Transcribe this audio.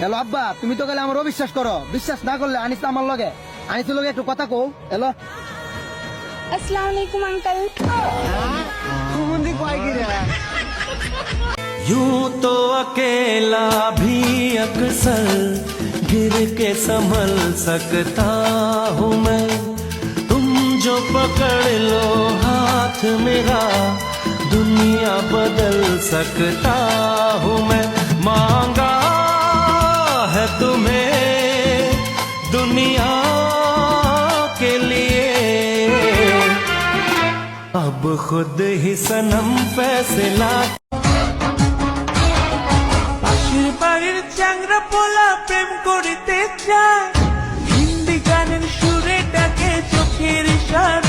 Hello আব্বা, তুমি তো গেলে আমার অবিশ্বাস করো। বিশ্বাস না করলে আনিস আমার লগে, আনিসের লগে একটু কথা কও। হ্যালো, अस्सलाम वालेकुम अंकल। यूं तो अकेला भी अक्सर गिर के संभल सकता हूँ मैं, तुम जो पकड़ लो हाथ मेरा दुनिया बदल सकता हूँ मैं। मांगा है तुम्हें दुनिया के लिए, अब खुद ही सनम फैसला। পাশের বাড়ির চ্যাংরা পোলা প্রেম করিতে চায়, হিন্দি গানের সুরে ডাকে চোখের ইশারা।